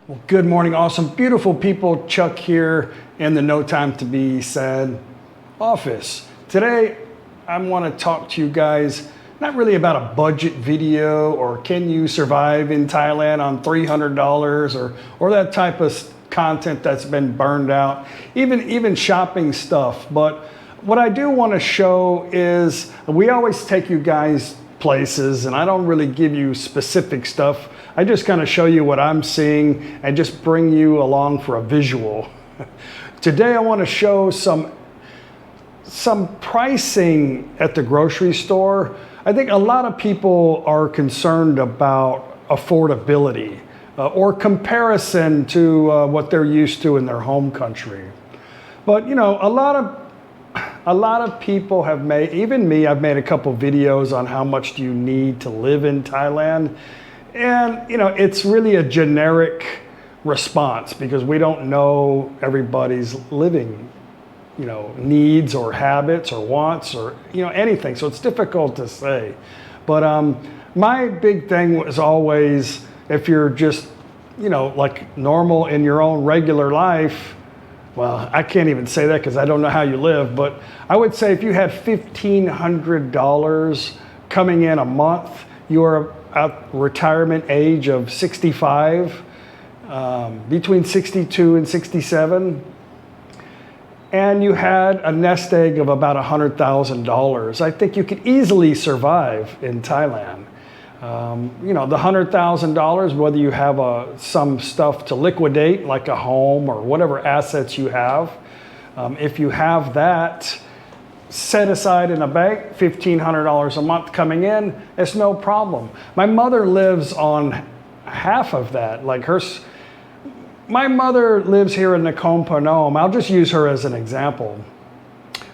Well, good morning, awesome, beautiful people. Chuck here in the No Time to Be Sad office. Today, I want to talk to you guys not really about a budget video or can you survive in Thailand on $300 or that type of content that's been burned out, even shopping stuff. But what I do want to show is we always take you guys places and I don't really give you specific stuff. I just kind of show you what I'm seeing and just bring you along for a visual. Today I want to show some pricing at the grocery store. I think a lot of people are concerned about affordability or comparison to what they're used to in their home country. But you know, a lot of people have made, even me, I've made a couple videos on how much do you need to live in Thailand. And you know, it's really a generic response because we don't know everybody's living, you know, needs or habits or wants or, you know, anything. So it's difficult to say. But my big thing was always, if you're just, you know, like normal in your own regular life, well, I can't even say that because I don't know how you live, but I would say if you had $1,500 coming in a month, you're at retirement age of 65, between 62 and 67, and you had a nest egg of about $100,000, I think you could easily survive in Thailand. You know, the $100,000, whether you have some stuff to liquidate, like a home or whatever assets you have, if you have that set aside in a bank, $1,500 a month coming in, it's no problem. My mother lives on half of that. Like my mother lives here in NakhonPhanom. I'll just use her as an example.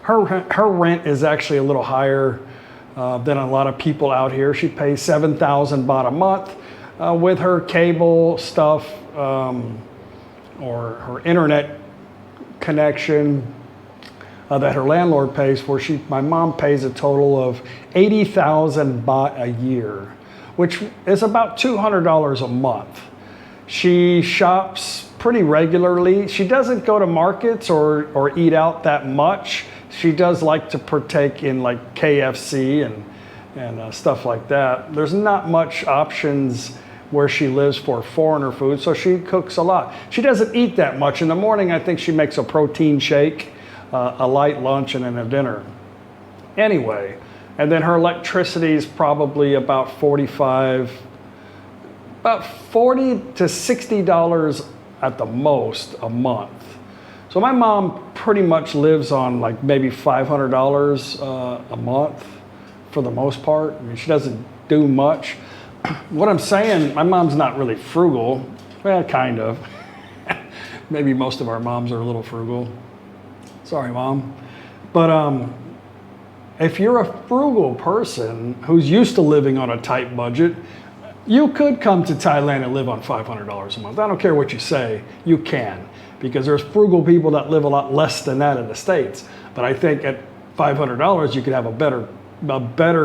Her rent is actually a little higher than a lot of people out here. She pays 7,000 baht a month with her cable stuff or her internet connection that her landlord pays for. My mom pays a total of 80,000 baht a year, which is about $200 a month. She shops pretty regularly. She doesn't go to markets or eat out that much. She does like to partake in like KFC and stuff like that. There's not much options where she lives for foreigner food, so she cooks a lot. She doesn't eat that much. In the morning, I think she makes a protein shake, a light lunch, and then a dinner. Anyway, and then her electricity is probably about $40 to $60 at the most a month. So my mom pretty much lives on like maybe $500 a month for the most part. I mean, she doesn't do much. What I'm saying, my mom's not really frugal. Well, kind of. Maybe most of our moms are a little frugal. Sorry, Mom. But if you're a frugal person who's used to living on a tight budget, you could come to Thailand and live on $500 a month. I don't care what you say, you can. Because there's frugal people that live a lot less than that in the States. But I think at $500, you could have a better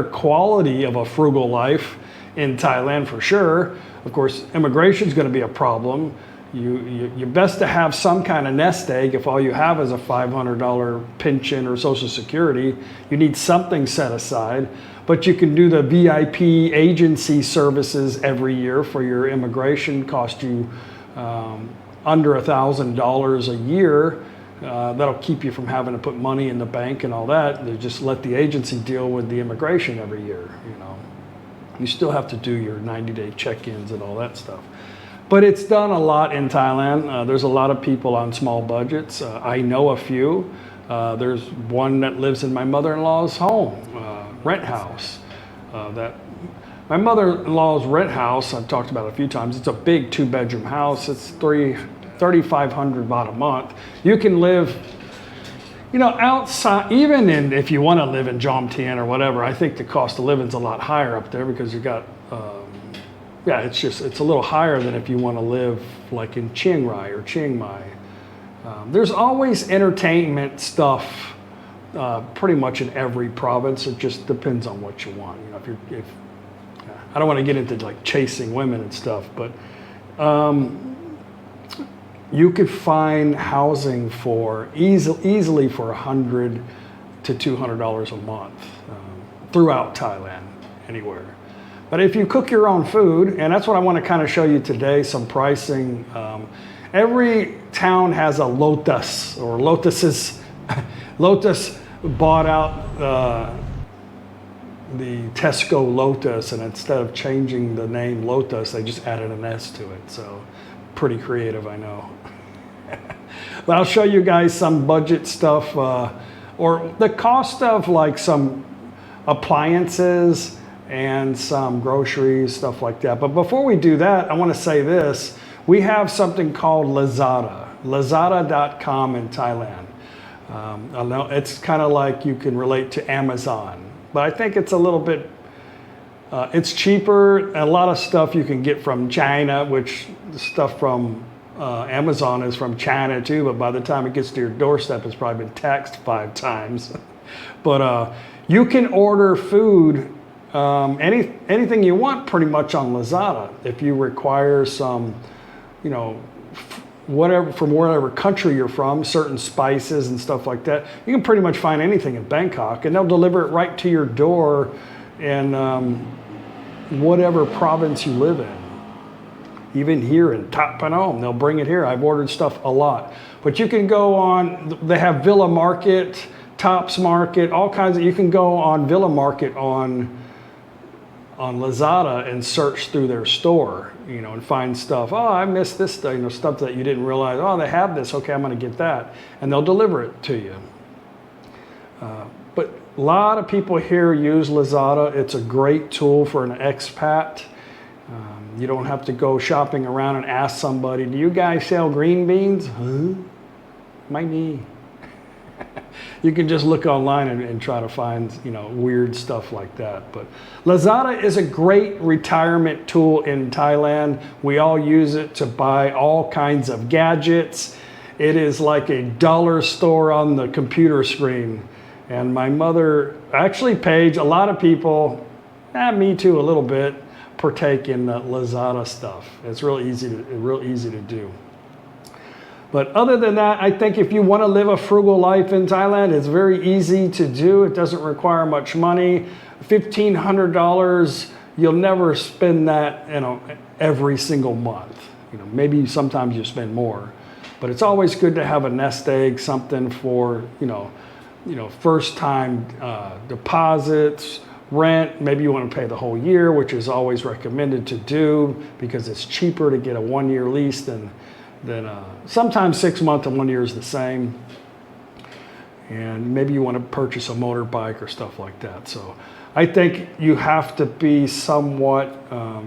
quality of a frugal life in Thailand for sure. Of course, immigration is going to be a problem. You're best to have some kind of nest egg. If all you have is a $500 pension or Social Security, you need something set aside. But you can do the VIP agency services every year for your immigration, cost you under $1,000 a year. That'll keep you from having to put money in the bank and all that. They just let the agency deal with the immigration every year. You know, you still have to do your 90-day check-ins and all that stuff. But it's done a lot in Thailand. There's a lot of people on small budgets. I know a few. There's one that lives in my mother-in-law's home, rent house. My mother-in-law's rent house, I've talked about it a few times, it's a big 2-bedroom house. It's 3,500 baht a month. You can live, you know, outside, even if you want to live in Jomtien or whatever, I think the cost of living is a lot higher up there because you got, yeah, it's a little higher than if you want to live like in Chiang Rai or Chiang Mai. There's always entertainment stuff pretty much in every province. It just depends on what you want. You know, if I don't want to get into like chasing women and stuff, but you could find housing for easily for $100 to $200 a month throughout Thailand, anywhere. But if you cook your own food, and that's what I want to kind of show you today, some pricing. Every town has a Lotus, or Lotuses. Lotus bought out the Tesco Lotus, and instead of changing the name Lotus, they just added an S to it. So pretty creative, I know. But I'll show you guys some budget stuff, or the cost of like some appliances and some groceries, stuff like that. But before we do that, I want to say this. We have something called Lazada, lazada.com in Thailand. I know it's kind of like you can relate to Amazon, but I think it's a little bit, it's cheaper. A lot of stuff you can get from China, which the stuff from Amazon is from China too, but by the time it gets to your doorstep, it's probably been taxed 5 times. But you can order food, anything you want pretty much on Lazada. If you require some, you know, whatever, from whatever country you're from, certain spices and stuff like that, you can pretty much find anything in Bangkok, and they'll deliver it right to your door in whatever province you live in. Even here in ThatPhanom, they'll bring it here. I've ordered stuff a lot. But you can go on, they have Villa Market, Tops Market, all kinds of, you can go on Villa Market on Lazada and search through their store, you know, and find stuff. Oh, I missed this, you know, stuff that you didn't realize. Oh, they have this. Okay, I'm going to get that. And they'll deliver it to you. But a lot of people here use Lazada. It's a great tool for an expat. You don't have to go shopping around and ask somebody, do you guys sell green beans? Huh? Might be. You can just look online and try to find, you know, weird stuff like that. But Lazada is a great retirement tool in Thailand. We all use it to buy all kinds of gadgets. It is like a dollar store on the computer screen. And my mother, actually Paige, a lot of people, me too a little bit, partake in the Lazada stuff. It's real easy to do. But other than that, I think if you want to live a frugal life in Thailand, it's very easy to do. It doesn't require much money. $1,500, you'll never spend that, you know, every single month. You know, maybe sometimes you spend more, but it's always good to have a nest egg, something for, you know, first time deposits, rent. Maybe you want to pay the whole year, which is always recommended to do because it's cheaper to get a 1-year lease than sometimes 6 months and 1 year is the same. And maybe you want to purchase a motorbike or stuff like that. So I think you have to be somewhat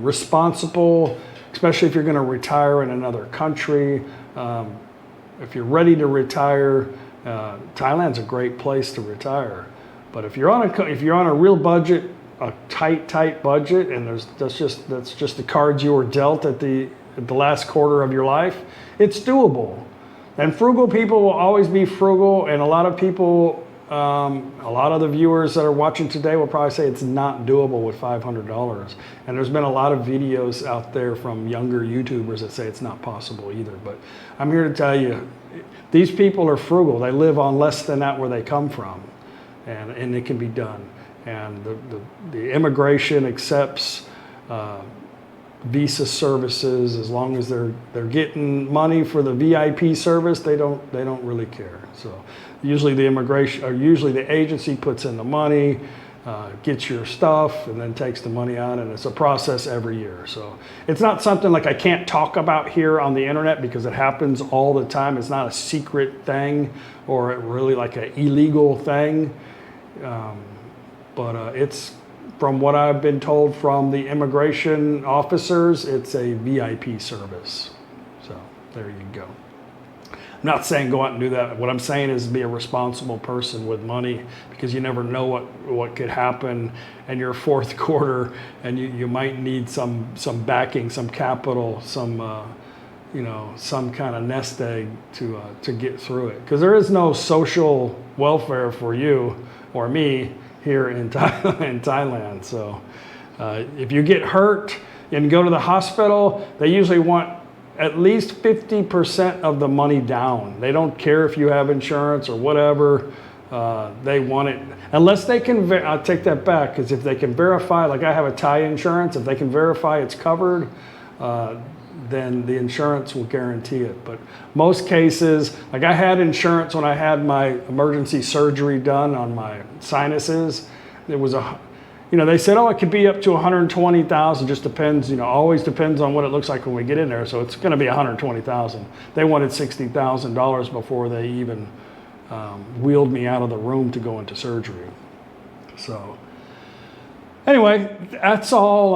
responsible, especially if you're going to retire in another country. If you're ready to retire, Thailand's a great place to retire. But if you're on a real budget, a tight budget, and that's just the cards you were dealt at the last quarter of your life, it's doable. And frugal people will always be frugal, and a lot of people, a lot of the viewers that are watching today will probably say it's not doable with $500. And there's been a lot of videos out there from younger YouTubers that say it's not possible either. But I'm here to tell you, these people are frugal. They live on less than that where they come from, and it can be done. And the immigration accepts visa services as long as they're getting money for the VIP service. They don't really care. So usually the agency puts in the money, gets your stuff, and then takes the money out, and it's a process every year. So it's not something like I can't talk about here on the internet because it happens all the time. It's not a secret thing or really like an illegal thing. But it's, from what I've been told from the immigration officers, it's a VIP service. So there you go. I'm not saying go out and do that. What I'm saying is be a responsible person with money, because you never know what could happen in your fourth quarter, and you might need some backing, some capital, some some kind of nest egg to get through it. Because there is no social welfare for you or me here in Thailand. So if you get hurt and go to the hospital, they usually want at least 50% of the money down. They don't care if you have insurance or whatever. They want it, unless they can, I'll take that back, because if they can verify, like I have a Thai insurance, if they can verify it's covered, then the insurance will guarantee it. But most cases, like I had insurance when I had my emergency surgery done on my sinuses. It was they said, oh, it could be up to 120,000, just depends, always depends on what it looks like when we get in there. So it's going to be 120,000. They wanted $60,000 before they even wheeled me out of the room to go into surgery. So anyway, that's all,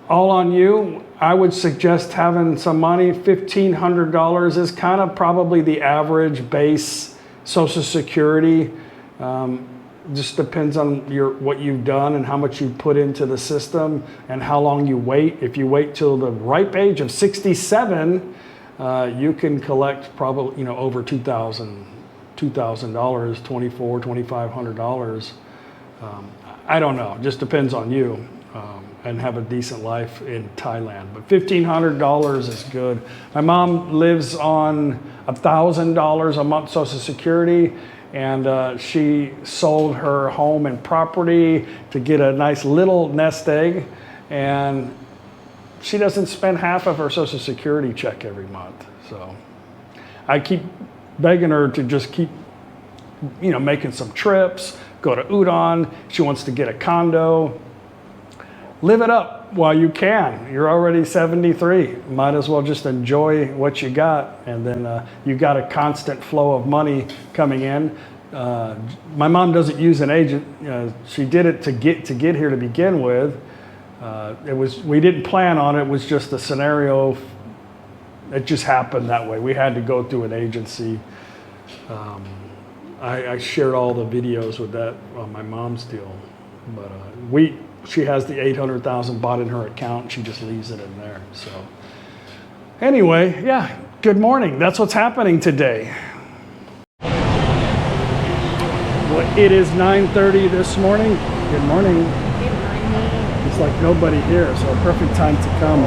all on you. I would suggest having some money. $1,500 is kind of probably the average base Social Security. Just depends on what you've done and how much you put into the system and how long you wait. If you wait till the ripe age of 67, you can collect probably over $2,000, $2,500. I don't know. Just depends on you. And have a decent life in Thailand. But $1,500 is good. My mom lives on $1,000 a month Social Security, and she sold her home and property to get a nice little nest egg, and she doesn't spend half of her Social Security check every month. So I keep begging her to just keep, making some trips, go to Udon. She wants to get a condo. Live it up while you can. You're already 73. Might as well just enjoy what you got, and then you got a constant flow of money coming in. My mom doesn't use an agent. She did it to get here to begin with. We didn't plan on it. It was just a scenario. It just happened that way. We had to go through an agency. I shared all the videos with that on my mom's deal, but she has the 800,000 bought in her account. She just leaves it in there. So anyway, yeah, good morning. That's what's happening today. Well, it is 9:30 this morning. Good morning. Good morning. It's like nobody here, so a perfect time to come.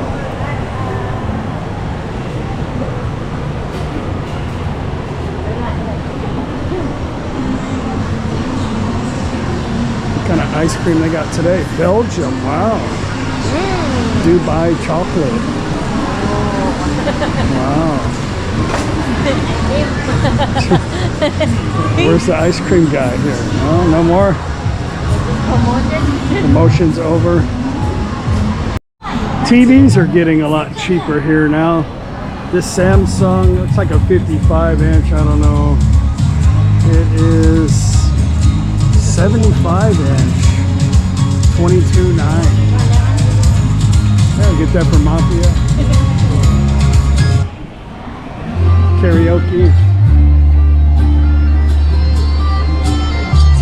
What kind of ice cream they got today? Belgium, wow. Dubai chocolate. Wow. Where's the ice cream guy here? No, no more? Promotion's over. TVs are getting a lot cheaper here now. This Samsung, it's like a 55-inch, I don't know. It is 75-inch, $22,900. Yeah, get that for Mafia. Karaoke.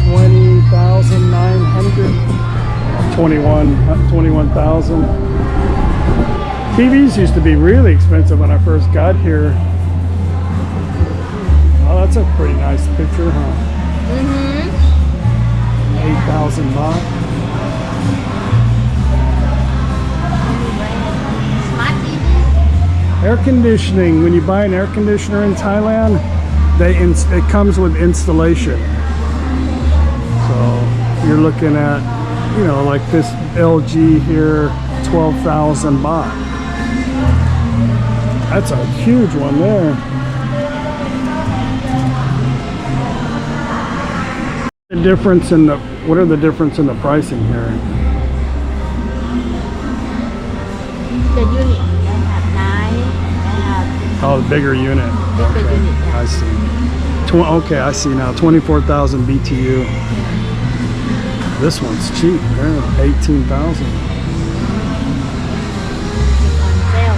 20,900. 21,000. TVs used to be really expensive when I first got here. Oh, that's a pretty nice picture, huh? 8,000 baht. Air conditioning. When you buy an air conditioner in Thailand, it comes with installation. So you're looking at, like this LG here, 12,000 baht. That's a huge one there. What are the difference in the pricing here? The unit, they have 9, Oh, the bigger unit. Bigger Okay, unit, yeah. I see. Okay, I see now. 24,000 BTU. This one's cheap. 18,000. on sale.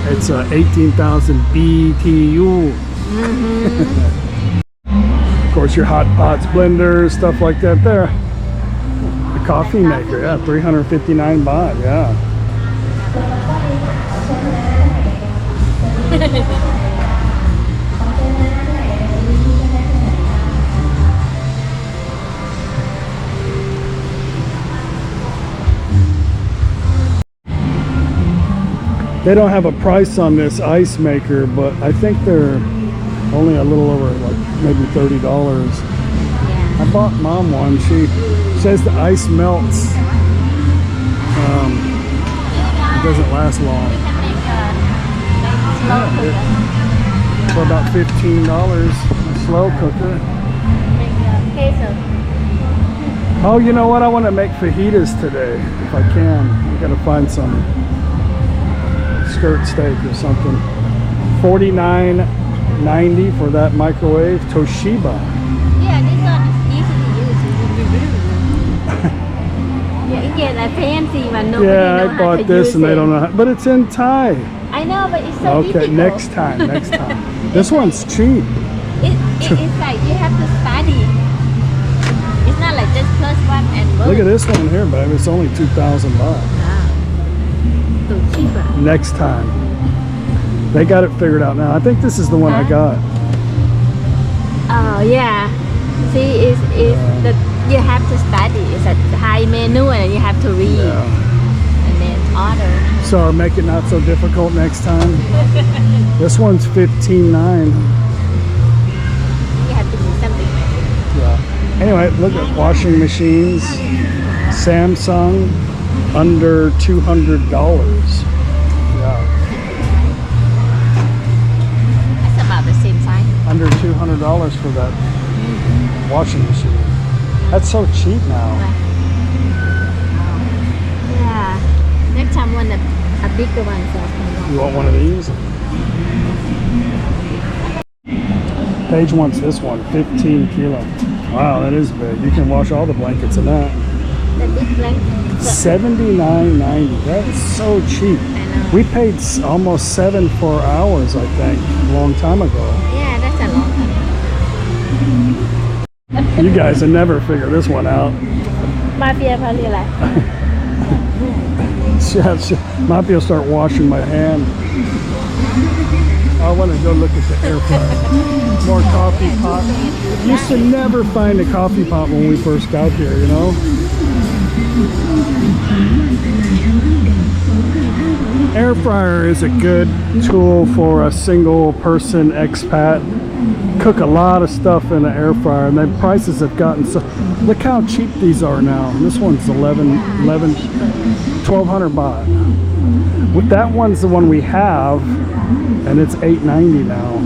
This is 18. It's 18,000 BTU. Of course, your hot pots, blenders, stuff like that there. The coffee maker, yeah, 359 baht, yeah. They don't have a price on this ice maker, but I think they're only a little over like maybe $30. Yeah. I bought mom one. She says the ice melts. It doesn't last long. We can make a slow cooker. For about $15, slow cooker. Make a queso. Oh, you know what? I want to make fajitas today, if I can. I gotta find some skirt steak or something. $49.90 for that microwave Toshiba. Yeah, this one is easy to use. Yeah, again, I fancy one. Nobody Yeah, know I how to bought this use and they it. don't know how, but it's in Thai. I know, but it's so Okay, difficult. next time. This one's cheap. It's like you have to study. It's not like just plus one and boom. Look at this one here, baby. It's only 2,000 baht. So cheaper. Next time. They got it figured out now. I think this is the one I got. Oh yeah. See, it's that you have to study. It's a Thai menu and you have to read and then order. So make it not so difficult next time. This one's $15.9. You have to do something. Yeah. Anyway, look at washing machines. Samsung under $200. Yeah. That's about the same size. Under $200 for that washing machine. That's so cheap now. Yeah. Next time want a bigger one. So You want one of these? Paige wants this one, 15 kilo. Wow, that is big. You can wash all the blankets in that. the big blanket. $79.90. That's so cheap. I know. We paid almost $7 for hours, I think, a long time ago. Yeah, that's a long time. You guys will never figure this one out. Mafia probably like. Might be able to start washing my hand. I want to go look at the air fryer. More coffee pot. Used to never find a coffee pot when we first got here, you know? Air fryer is a good tool for a single person expat. Cook a lot of stuff in an air fryer, and the prices have gotten so. Look how cheap these are now. This one's 1,200 baht. With that one's the one we have, and it's $8.90 now.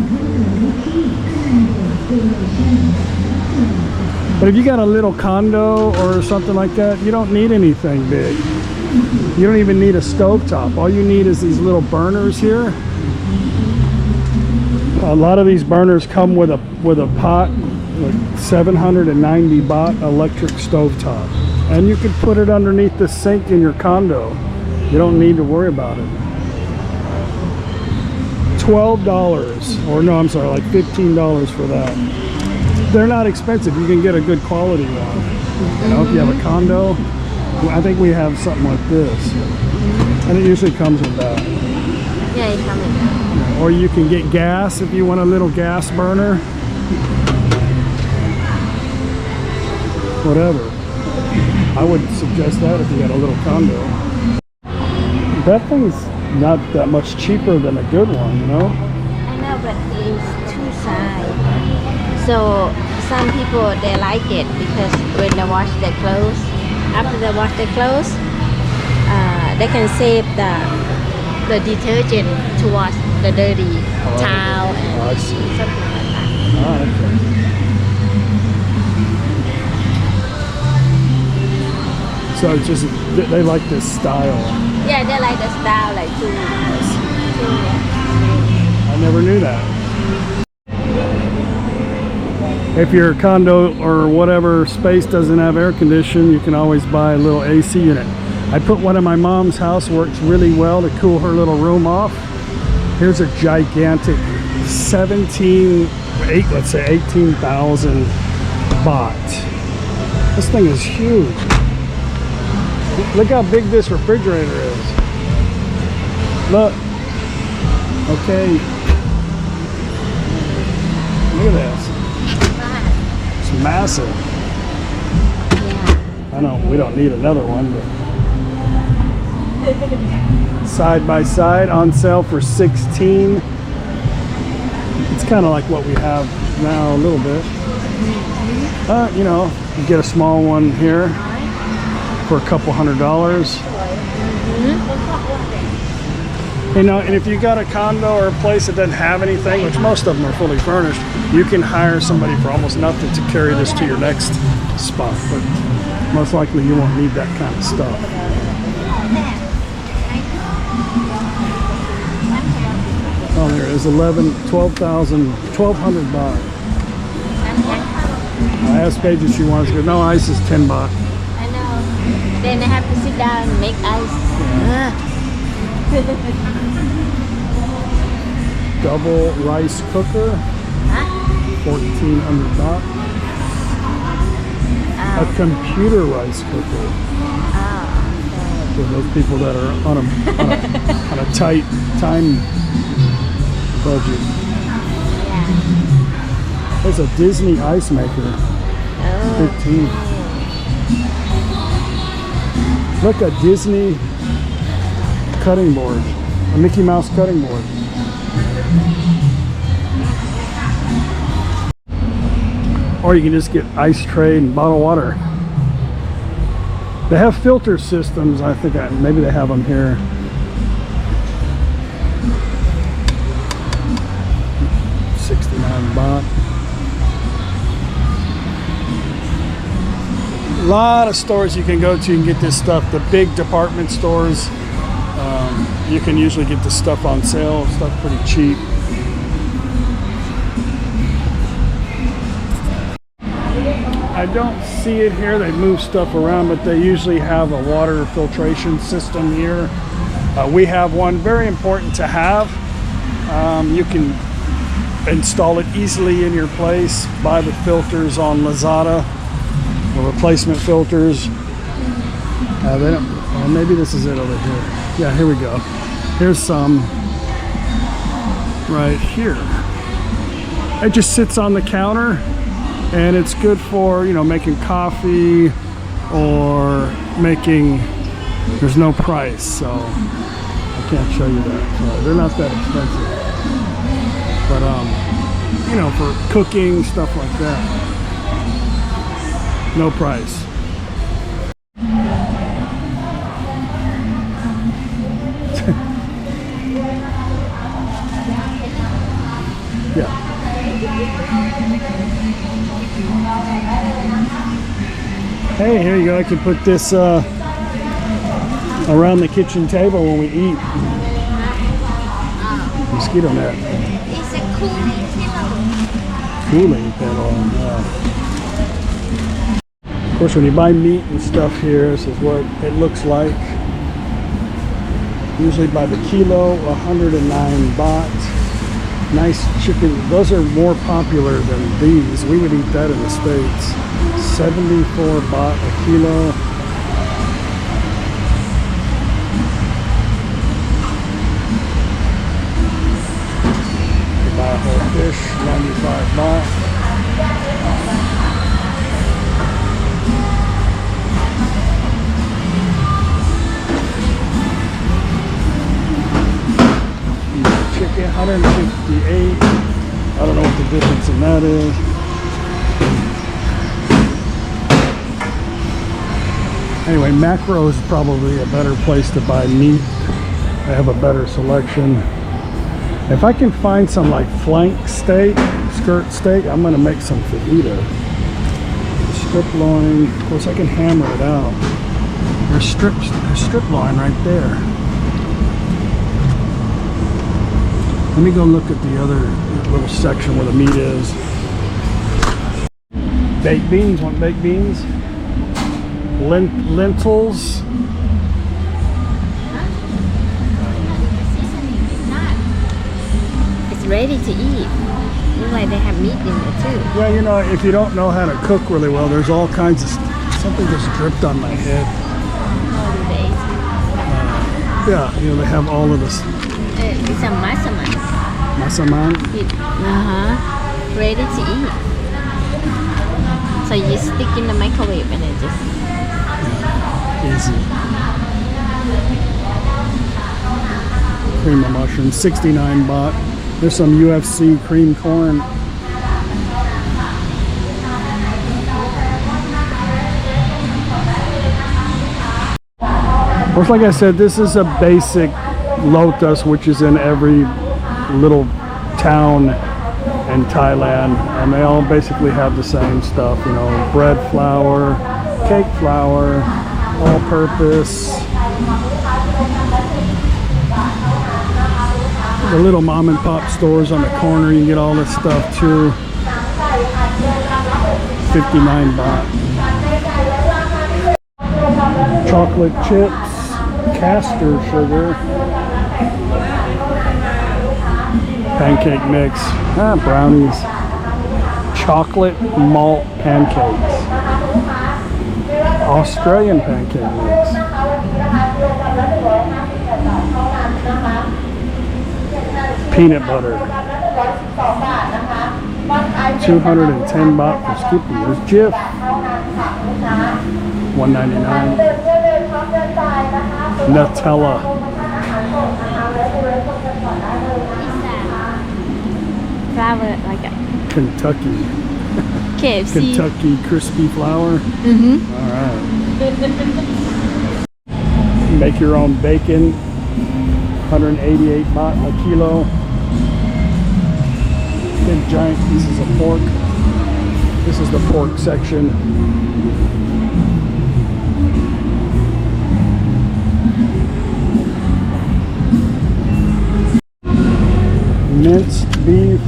But if you got a little condo or something like that, you don't need anything big. You don't even need a stovetop. All you need is these little burners here. A lot of these burners come with a pot, like 790 baht electric stovetop, and you can put it underneath the sink in your condo. You don't need to worry about it. $12, or no, I'm sorry, like $15 for that. They're not expensive. You can get a good quality one. You know, if you have a condo, I think we have something like this, and it usually comes with that. Yeah, it's coming. Or you can get gas if you want a little gas burner. Whatever. I would suggest that if you had a little condo. That thing's not that much cheaper than a good one, you know? I know, but it's two sides. So some people, they like it because when they wash their clothes, after they wash their clothes, they can save the detergent to wash the dirty towel and I see. something like that. Ah, okay. So it's just, they like this style. Yeah, they like the style, like two. I never knew that. If your condo or whatever space doesn't have air conditioning, you can always buy a little AC unit. I put one in my mom's house, works really well to cool her little room off. Here's a gigantic 18,000 baht. This thing is huge. Look how big this refrigerator is. Look. Okay. Look at this. It's massive. Yeah. I know we don't need another one, but Side by side, on sale for $16. It's kind of like what we have now a little bit. You know, you get a small one here for a couple $100s. You know, and if you got a condo or a place that doesn't have anything, which most of them are fully furnished, you can hire somebody for almost nothing to carry this to your next spot. But most likely you won't need that kind of stuff. Oh, there is 1,200 baht. I asked Paige if she wants to go. No, ice is 10 baht. I know. Then I have to sit down and make ice. Double rice cooker, 1,400 baht. A computer rice cooker. For those people that are on a tight time budget. There's a Disney ice maker. 15. Look, a Disney cutting board. A Mickey Mouse cutting board. Or you can just get ice tray and bottled water. They have filter systems. I think maybe they have them here. $69 baht. A lot of stores you can go to and get this stuff. The big department stores, you can usually get this stuff on sale. Stuff pretty cheap. I don't see it here. They move stuff around, but they usually have a water filtration system here. We have one, very important to have. You can install it easily in your place. Buy the filters on Lazada, the replacement filters. They don't. Maybe this is it over here. Yeah, here we go. Here's some right here. It just sits on the counter, and it's good for, you know, making coffee or making. There's no price, so I can't show you that. So they're not that expensive, but you know, for cooking, stuff like that, no price. Yeah. Hey, here you go. I can put this around the kitchen table when we eat. Mosquito net. It's a cooling pillow. Cooling pillow. Yeah. Of course, when you buy meat and stuff here, this is what it looks like. Usually by the kilo, 109 baht. Nice chicken. Those are more popular than these. We would eat that in the States. 74 baht a kilo. You buy a whole fish, 95 baht. Chicken, 158. I don't know what the difference in that is. Anyway, Macro is probably a better place to buy meat. They have a better selection. If I can find some like flank steak, skirt steak, I'm gonna make some fajita. Strip loin, of course I can hammer it out. There's strip loin right there. Let me go look at the other little section where the meat is. Baked beans, want baked beans? Lentils. It's ready to eat. Looks like they have meat in it too. Yeah, you know, if you don't know how to cook really well, there's all kinds of something just dripped on my head. Yeah, you know, they have all of this. It's a masaman. Masaman? Ready to eat. So you stick in the microwave and it just... Easy. cream of mushroom, 69 baht. There's some UFC cream corn. Of course, like I said, this is a basic lotus, which is in every little town in Thailand, and they all basically have the same stuff, you know, bread flour, cake flour, all-purpose. The little mom and pop stores on the corner, you can get all this stuff too. 59 baht. Chocolate chips, castor sugar, pancake mix, brownies, chocolate malt pancakes, Australian pancake mix, peanut butter, 210 baht for Skippy. There's Jif, 199. Nutella. Flour like a Kentucky. KFC. Kentucky crispy flour. All right. Make your own bacon. 188 baht a kilo. Big giant pieces of pork. This is the pork section. Minced beef.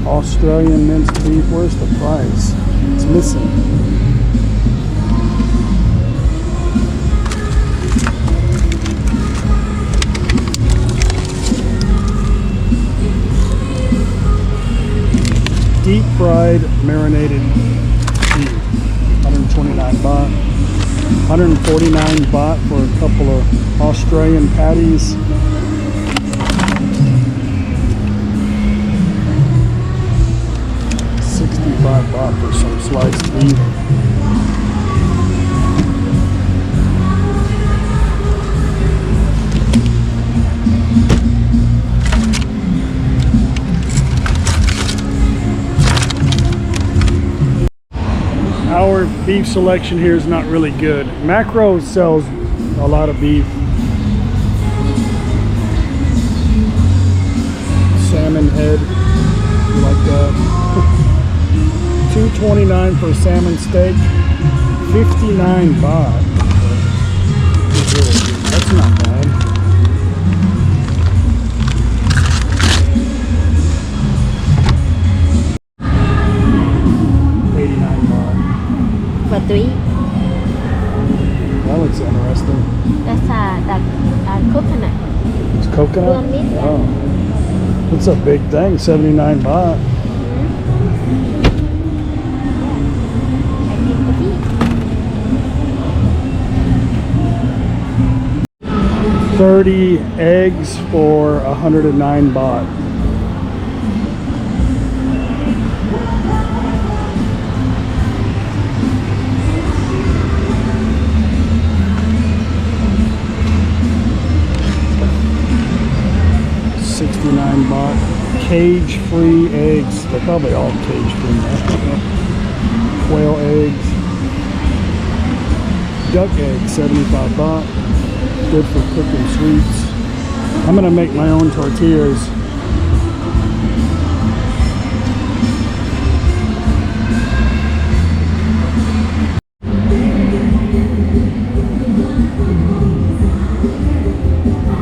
Australian minced beef. Where's the price? It's missing. Deep fried marinated beef. 129 baht. 149 baht for a couple of Australian patties. $65 for some sliced beef. Our beef selection here is not really good. Macro sells a lot of beef. Salmon head, like that. $2.29 for salmon steak, 59 baht. That's not bad. For 3. That looks interesting. That's that coconut. It's coconut? Yeah. Oh. That's a big thing, 79 baht. 30 eggs for 109 baht. $69. Cage-free eggs. They're probably all cage-free now. Quail eggs. Duck eggs, 75 baht. Good for cooking sweets. I'm gonna make my own tortillas.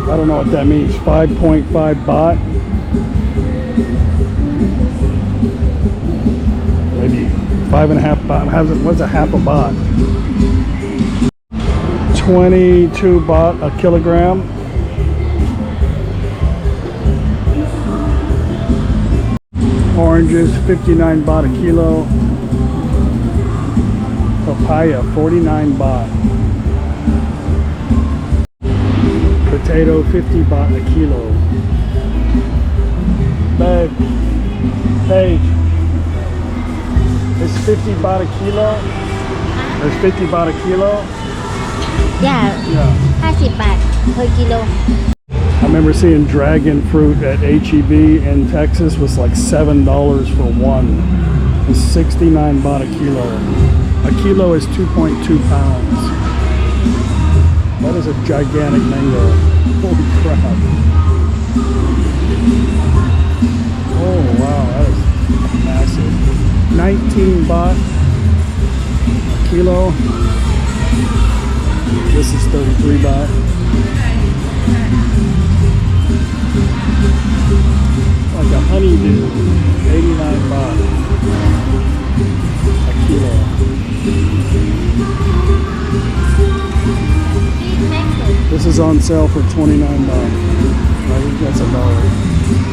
I don't know what that means. 5.5 baht. Maybe 5.5 baht. What's a half a baht? 22 baht a kilogram. Oranges, 59 baht a kilo. Papaya, 49 baht. Potato, 50 baht a kilo. Babe, Paige, it's 50 baht a kilo. There's 50 baht a kilo. Yeah 50 baht per kilo I remember seeing dragon fruit at HEB in Texas was like $7 for one. It's 69 baht a kilo. A kilo is 2.2 pounds. That is a gigantic mango. Holy crap. Oh wow, that is massive. 19 baht a kilo. This is 33 baht. Like a honeydew, 89 baht a kilo. This is on sale for 29 baht. I think that's $1.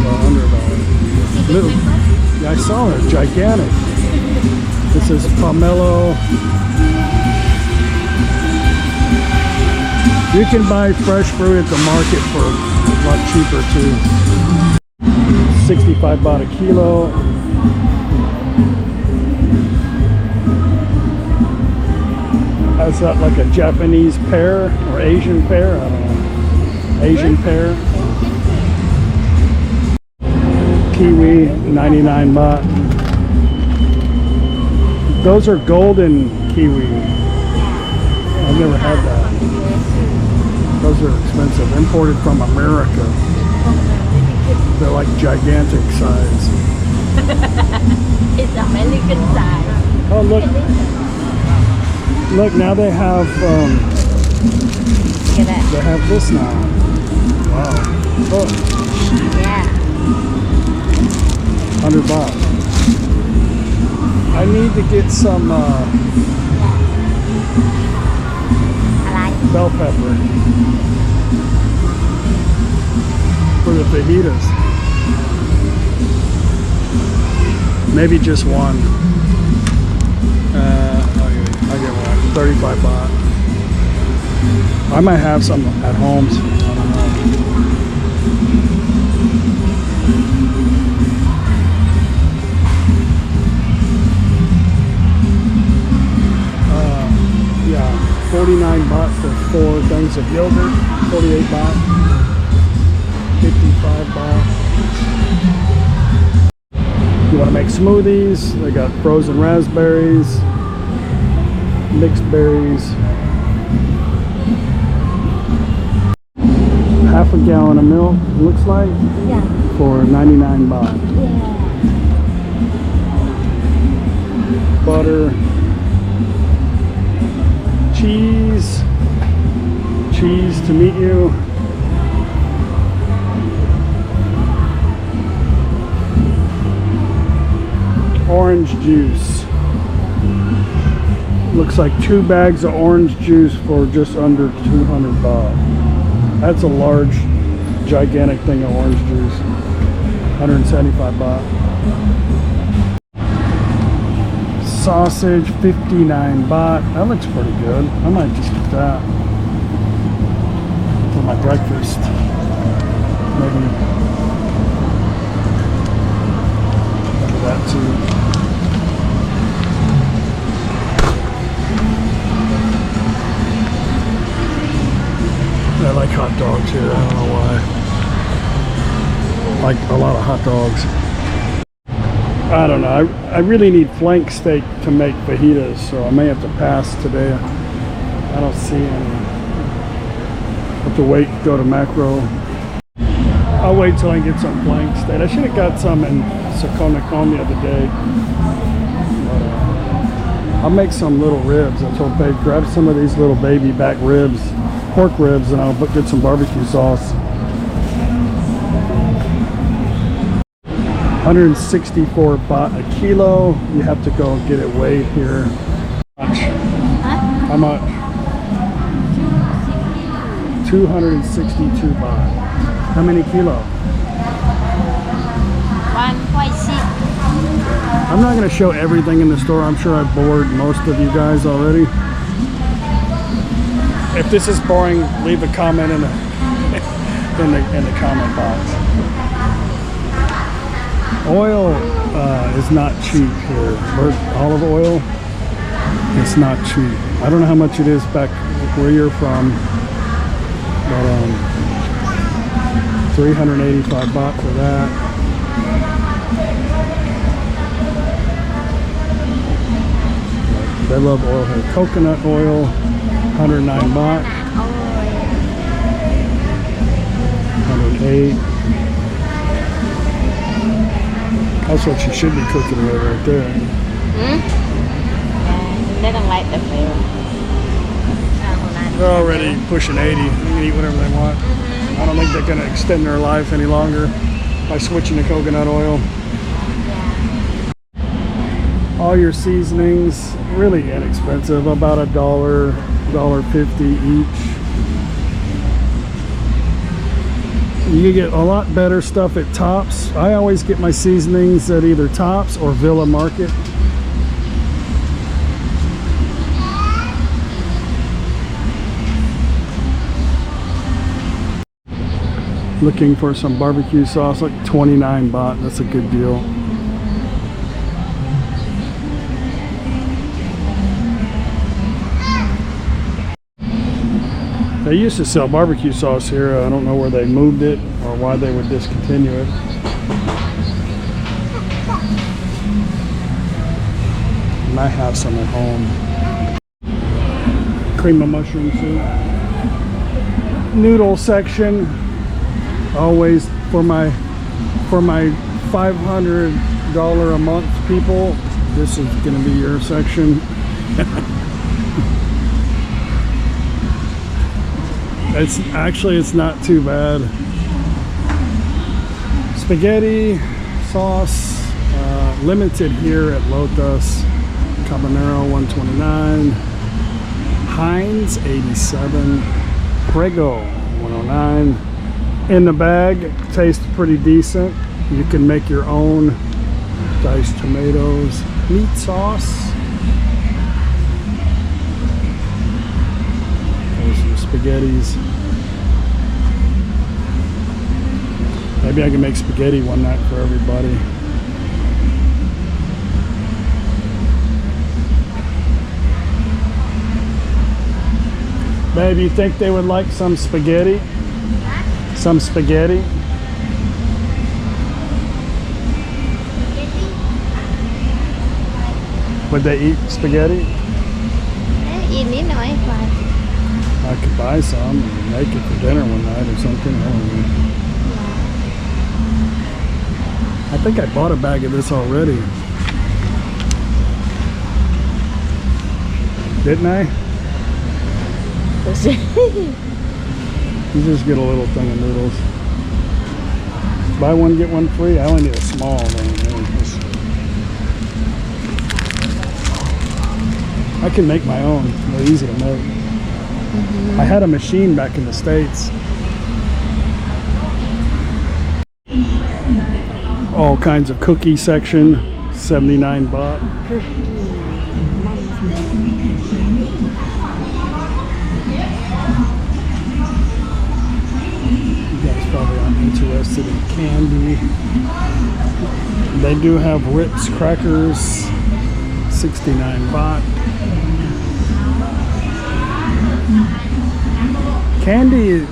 Well, under $1. Little, yeah, I saw it. Gigantic. This is pomelo. You can buy fresh fruit at the market for a lot cheaper too. 65 baht a kilo. Is that like a Japanese pear or Asian pear? I don't know. Asian pear. Kiwi, 99 baht. Those are golden kiwi. I've never had that. Those are expensive. Imported from America. They're like gigantic size. It's American size Oh look. Look, now they have they have this now. Wow. Oh. Yeah 100 baht. I need to get some bell pepper for the fajitas. Maybe just one. I'll get one. 35 baht. I might have some at home. I don't know. Yeah, 49 baht for 4 things of yogurt. 48 baht. 55 baht. You want to make smoothies? They got frozen raspberries, mixed berries. Half a gallon of milk, looks like, Yeah for 99 baht. Yeah Butter, cheese to meet you. Orange juice. Looks like 2 bags of orange juice for just under 200 baht. That's a large, gigantic thing of orange juice. 175 baht. Sausage, 59 baht. That looks pretty good. I might just get that for my breakfast. Maybe that too. I like hot dogs here. I don't know why. Like a lot of hot dogs. I don't know. I really need flank steak to make fajitas, so I may have to pass today. I don't see any. Have to wait, go to Macro. I'll wait till I get some flank steak. I should have got some in Hunnicutt the other day. But, I'll make some little ribs. I told Paige, grab some of these little baby back ribs, pork ribs, and I'll get some barbecue sauce. 164 baht a kilo. You have to go get it weighed here. How much? 262 baht. How many kilo? 1.6 I'm not going to show everything in the store. I'm sure I've bored most of you guys already. If this is boring, leave a comment in the comment box. Oil is not cheap here. Olive oil, it's not cheap. I don't know how much it is back where you're from. But 385 baht for that. They love oil here. Coconut oil, 109 baht. 108. That's what you should be cooking with right there. They don't like the flavor. They're already pushing 80. They can eat whatever they want. I don't think they're going to extend their life any longer by switching to coconut oil. All your seasonings, really inexpensive, about $1.50 each. You get a lot better stuff at Tops. I always get my seasonings at either Tops or Villa Market. Looking for some barbecue sauce, like 29 baht. That's a good deal. They used to sell barbecue sauce here. I don't know where they moved it or why they would discontinue it. Might have some at home. Cream of mushroom soup. Noodle section. Always for my $500 a month people, this is going to be your section. It's not too bad. Spaghetti sauce, limited here at Lotus. Cabanero 129, Heinz 87, Prego 109. In the bag, tastes pretty decent. You can make your own diced tomatoes, meat sauce. There's some spaghettis. Maybe I can make spaghetti one night for everybody. Babe, you think they would like some spaghetti? Some spaghetti? Would they eat spaghetti? I could buy some and make it for dinner one night or something. I don't know. I think I bought a bag of this already. Didn't I? You just get a little thing of noodles. Buy one, get one free. I only need a small one. I can make my own. They're easy to make. I had a machine back in the States. All kinds of cookie section, 79 baht. Probably aren't interested in candy. They do have Ritz crackers, 69 baht. Candy,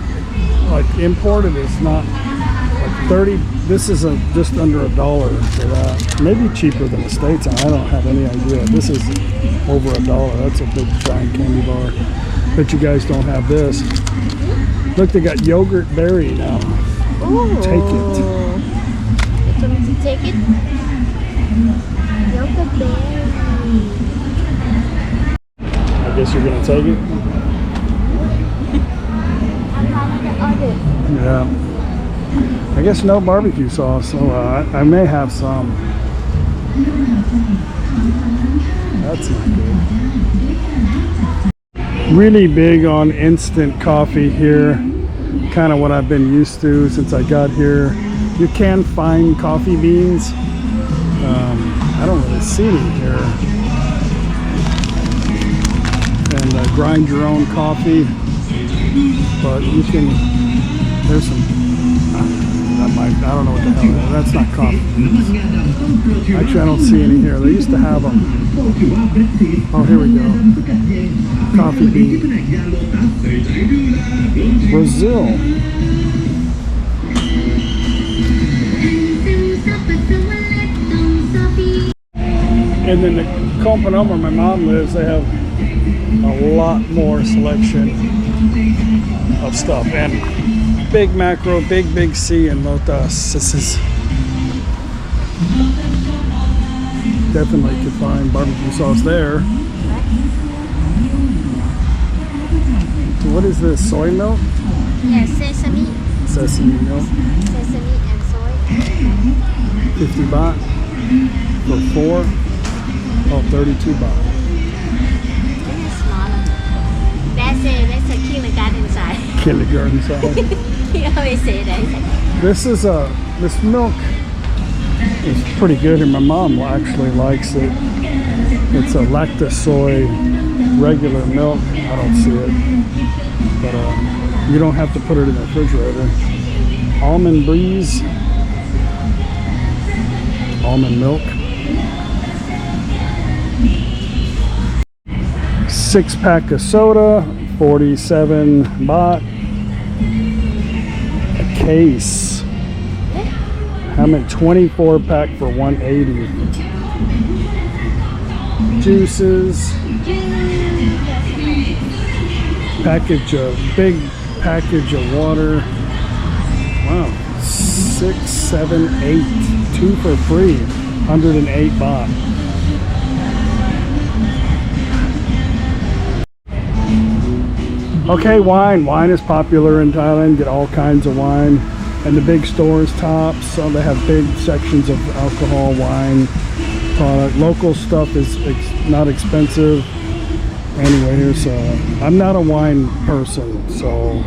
like imported, is not like 30. This is just under $1 for that. Maybe cheaper than the States. I don't have any idea. This is over $1. That's a big giant candy bar. Bet you guys don't have this. Look, they got yogurt berry now. Ooh. Take it. You want me to take it? Yogurt berry. I guess you're gonna take it? Yeah. I guess no barbecue sauce, so I may have some. That's not good. Really big on instant coffee here. Kind of what I've been used to since I got here. You can find coffee beans. I don't really see any here. And grind your own coffee. But you can, there's some, I I don't know what the hell that is. That's not coffee beans. Actually, I don't see any here. They used to have them. Oh, here we go. Coffee bean. Brazil. And then the NakhonPhanom where my mom lives, they have a lot more selection of stuff. And big macro, big C and lotus. This is definitely could find barbecue sauce there. So what is this? Soy milk? Yeah, sesame. Sesame milk. Sesame and soy. 50 baht for 4. Oh, 32 baht. This is smaller. That's a kindergarten size. Kindergarten size. He always say that. This milk is pretty good, and my mom actually likes it. It's a lactose soy regular milk. I don't see it, but you don't have to put it in the refrigerator. Almond breeze, almond milk. 6-pack of soda, 47 baht. A case. How many? 24-pack for 180. Juices. Big package of water. Wow. 6, 7, 8. 2 for free. 108 baht. Okay, wine. Wine is popular in Thailand. Get all kinds of wine. And the big stores, Tops, so they have big sections of alcohol, wine, product. Local stuff is not expensive. Anyway, here's I'm not a wine person, so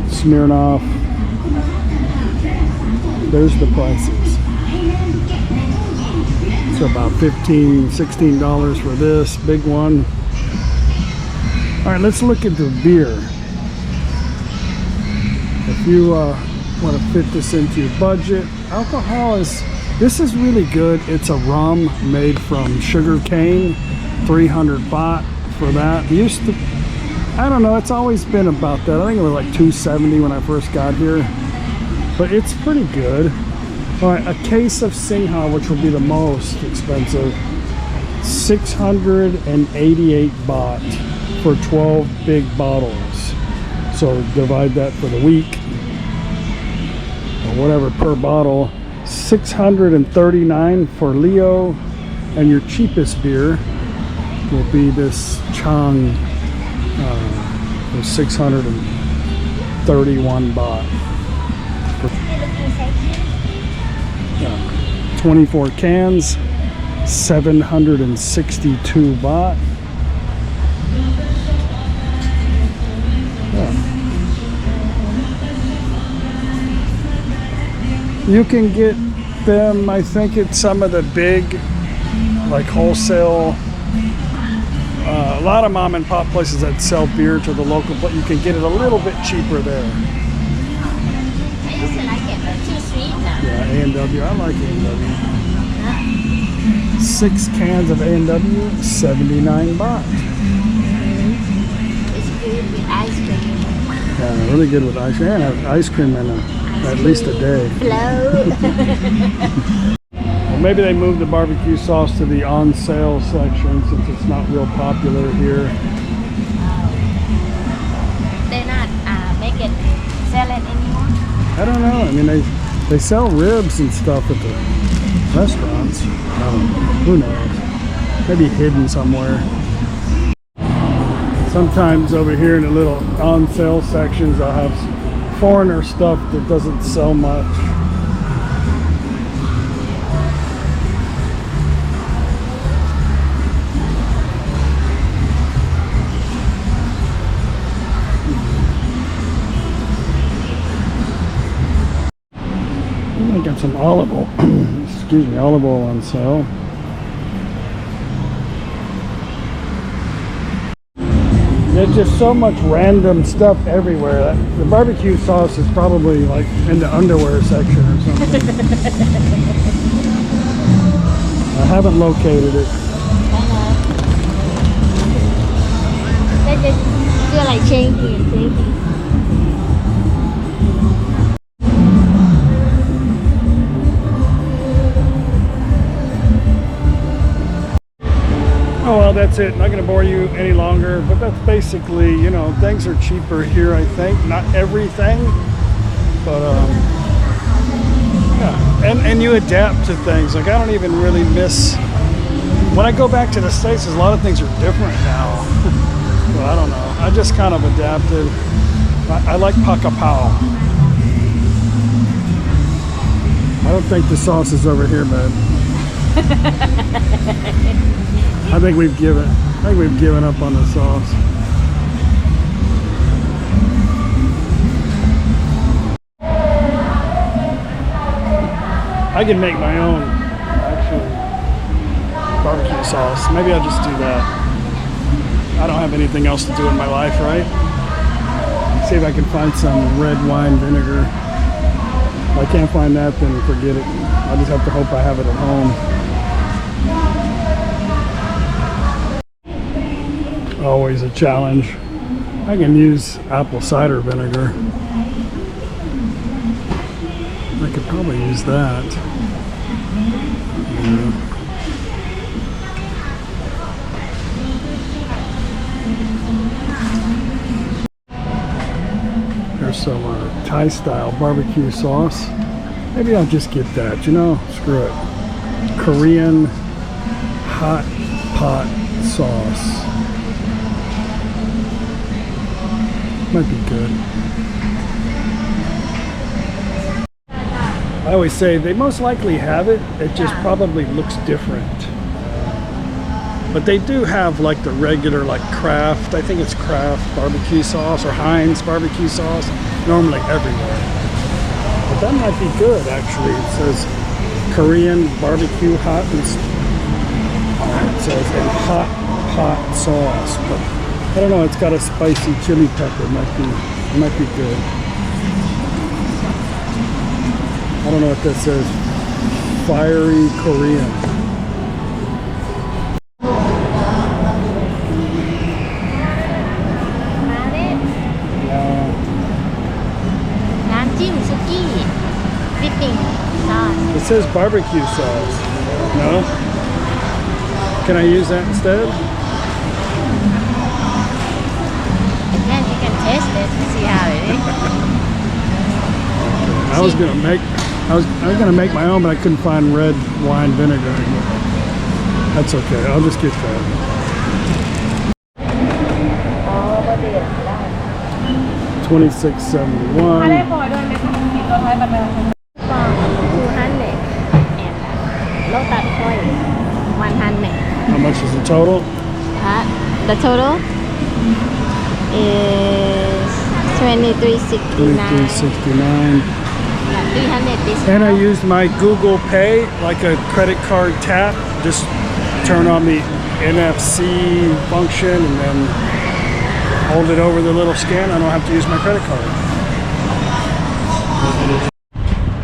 Smirnoff. There's the prices. It's about $15, $16 for this big one. All right, let's look at the beer. If you want to fit this into your budget, this is really good. It's a rum made from sugar cane, 300 baht for that. I don't know, it's always been about that. I think it was like 270 when I first got here, but it's pretty good. All right, a case of Singha, which will be the most expensive, 688 baht for 12 big bottles. So divide that for the week, or whatever per bottle. 639 for Leo, and your cheapest beer will be this Chang for 631 baht. 24 cans, 762 baht. You can get them, I think, at some of the big, like wholesale, a lot of mom and pop places that sell beer to the local, but you can get it a little bit cheaper there. I used to like it, but too sweet now. Yeah, A&W, I like A&W. 6 cans of A&W, 79 baht. It's good with ice cream. Yeah, really good with ice cream. And have ice cream in at least a day. Float. Well, maybe they moved the barbecue sauce to the on sale section since it's not real popular here. They're not sell it anymore. I don't know. I mean, they sell ribs and stuff at the restaurants. Who knows? Maybe hidden somewhere. Sometimes over here in the little on sale sections, I'll have foreigner stuff that doesn't sell much. I got some olive oil, excuse me, olive oil on sale. There's just so much random stuff everywhere. The barbecue sauce is probably like in the underwear section or something. I haven't located it. They just feel like changing. Oh well, that's it. Not going to bore you any longer, but that's basically, you know, things are cheaper here, I think. Not everything, but yeah. And you adapt to things. Like I don't even really miss. When I go back to the States, a lot of things are different now. So I don't know. I just kind of adapted. I like pakapao. I don't think the sauce is over here, man. I think we've given up on the sauce. I can make my own actually barbecue sauce. Maybe I'll just do that. I don't have anything else to do in my life, right? See if I can find some red wine vinegar. If I can't find that, then forget it. I'll just have to hope I have it at home. Always a challenge. I can use apple cider vinegar. I could probably use that. Yeah. There's some Thai style barbecue sauce. Maybe I'll just get that, you know, screw it. Korean hot pot sauce. Might be good. I always say they most likely have it. It just probably looks different. But they do have like the regular like Kraft. I think it's Kraft barbecue sauce or Heinz barbecue sauce normally everywhere. But that might be good actually. It says Korean barbecue hot and it says and hot pot sauce. But I don't know, it's got a spicy chili pepper. It might be good. I don't know what that says. Fiery Korean. It says barbecue sauce. No? Can I use that instead? Taste it and see how it is. I was gonna make my own, but I couldn't find red wine vinegar. That's okay. I'll just get that. $26.71. 100. How much is the total? The total is $23.69. $23.69. 300 discount. And I used my Google Pay, like a credit card tap. Just turn on the NFC function and then hold it over the little scan. I don't have to use my credit card.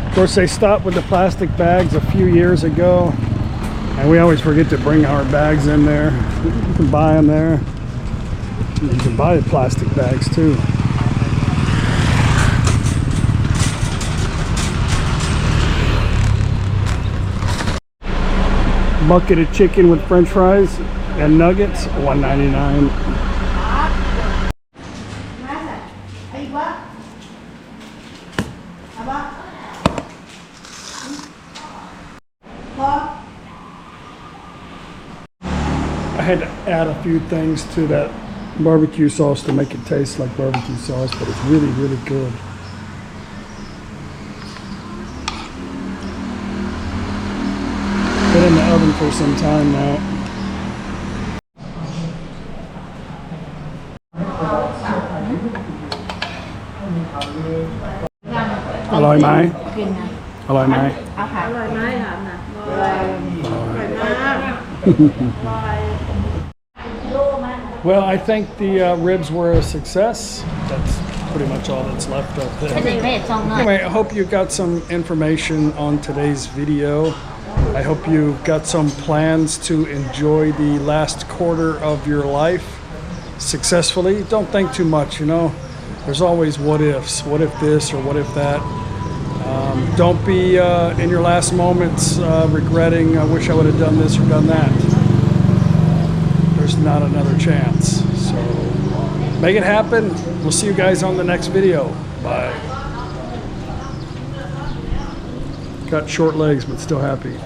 Of course, they stopped with the plastic bags a few years ago, and we always forget to bring our bags in there. You can buy them there. You can buy the plastic bags too. Bucket of chicken with french fries and nuggets, $1.99. I had to add a few things to that barbecue sauce to make it taste like barbecue sauce, but it's really, really good. Been in the oven for some time now. Alloyไหม? Alloyไหม? อร่อยไหมถามนะอร่อยมาก Well, I think the ribs were a success. That's pretty much all that's left up there. Anyway, I hope you got some information on today's video. I hope you got some plans to enjoy the last quarter of your life successfully. Don't think too much, you know. There's always what ifs. What if this or what if that? Don't be in your last moments regretting, I wish I would have done this or done that. There's not another chance. So make it happen. We'll see you guys on the next video. Bye. Got short legs, but still happy.